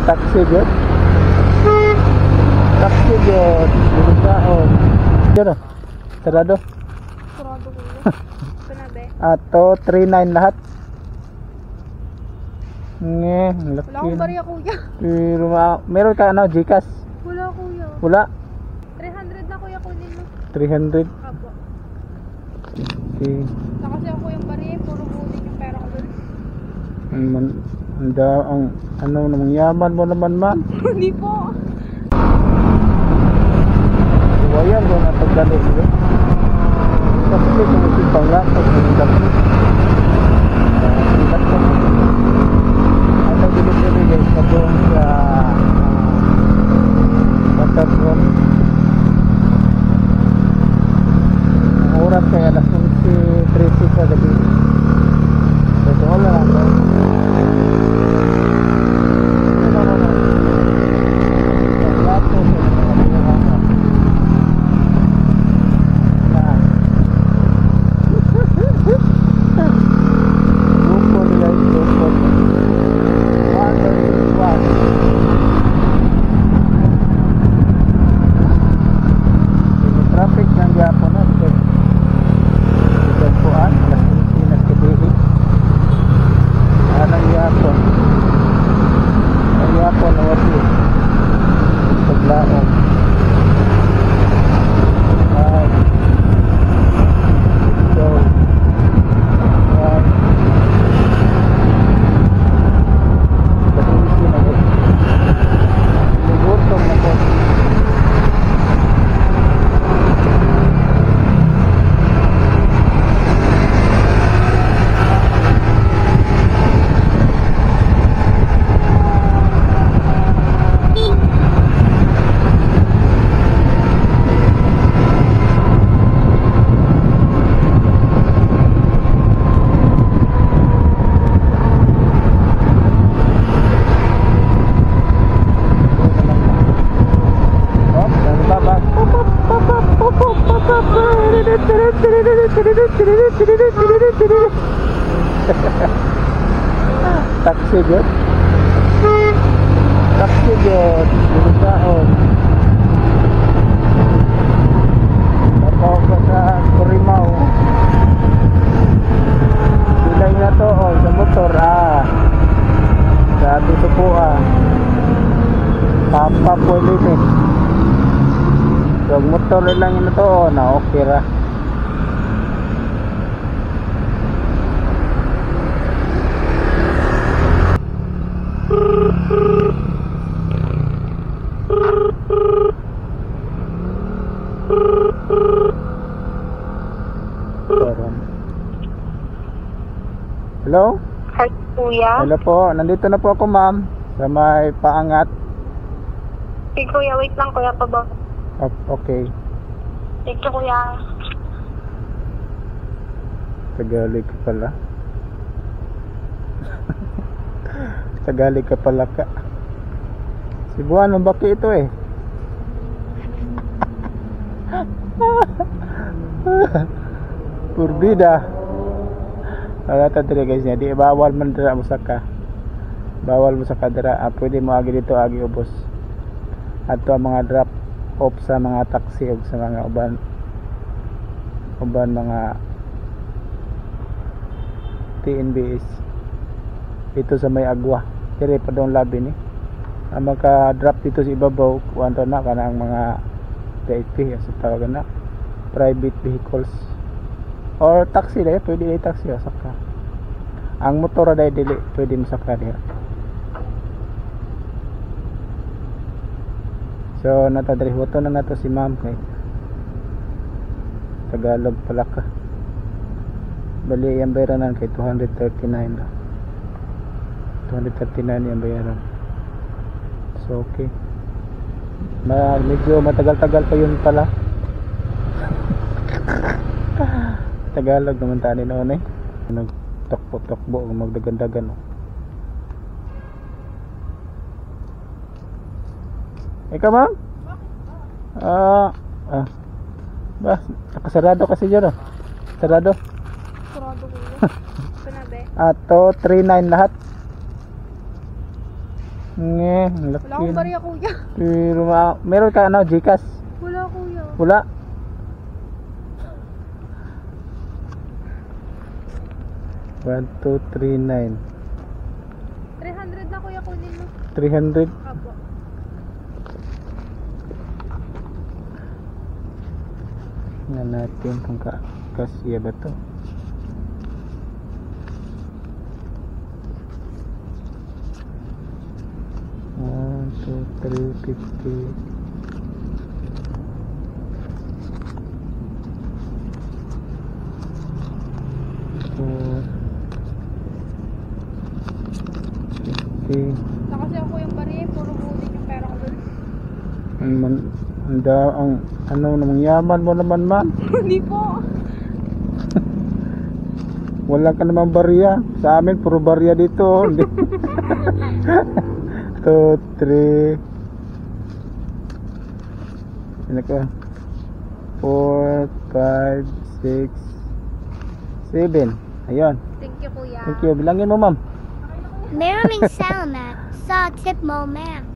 Taxi good. Taxi good. Binusaon. Yun o. Sarado. Sarado kuya. Panabe. Ato 39 lahat. Nge, Wala laki. akong bariya kuya. Pero meron ka ano, Gcash? Wala kuya. Wala. 300 na kuya kunin mo. 300. Apo. Okay. Na kasi ako yung bariya. Puro kunin yung pera ko dun. Ang ano namang yaman mo naman man. Hindi po. Buwayan mo na pagdali nyo. Kasi ito masipang lang. Pag nagdapit. Ano delivery guys na doon sa Waterfront. Ang oras kay alas 11:30 sa gabi. So wala lang ba? Traffic ng Japon na Japuan alas 11 na kabihi anang Japon ang Japon na wati paglaong so alas 11 na wati ligutong na po. Taxi good. Taxi good. Binusaon. Tapos ka sa Corimao. Silay na to o sa motor sa Tutupuan. Papa pwede eh. Pag motor lang yun to na okay ra. Hello? Hi kuya. Hello po, nandito na po ako ma'am sa may paangat. Hey kuya, wait lang kuya pa ba? Okay. Thank you kuya. Tagalog ka pala. Tagalog ka pala ka. Cebuano baki ito eh. Purbida. Wala ta dire guys niya. Di bawal man dira mo saka. Bawal mo saka dira. Pwede mo agi dito agi ubos. Ato ang mga drop off sa mga taxi o sa mga uban mga TNBS. Ito sa may agwa. Dire pa doon labi ni. Ang maka-drop dito sa ibabaw kuwanto na kanang mga VIP sa tawagan na private vehicles or taxi dahil pwede ay taxi saka ang motor dahil dili pwede masaka diha. So natadrihoto na nato si ma'am kay Tagalog pala ka. Bali yung bayaran kay 239 lang. 239 yung bayaran. So okay. Medyo matagal-tagal pa yun pala. Tagalog naman tani noon eh. Nagtakbo-takbo magdagandagan. Ikaw ma'am? Ba, nakasarado kasi yun, oh. Sarado. Sarado kuya. Panabe. Ato, 3.9 lahat. Nge, ang Wala laki. akong bariya kuya. Pero, meron ka ano, Gcash? Wala kuya. Wala. One, two, 3.9. 300 na kuya kunin mo. 300. Apo. Tingnan natin kung kasya ba to. One, two, 350. Four, 50. Saka kasi ako yung bariya, puro kunin yung pera ko dun. Ang ano namang yaman mo naman, ma. Hindi po. Wala ka namang barya. Sa amin puro barya dito. 2, 3. Ano ka? 4, 5, 6, 7. Ayun. Thank you kuya. Thank you. Bilangin mo, ma'am. Maraming salamat sa tip mo, ma'am.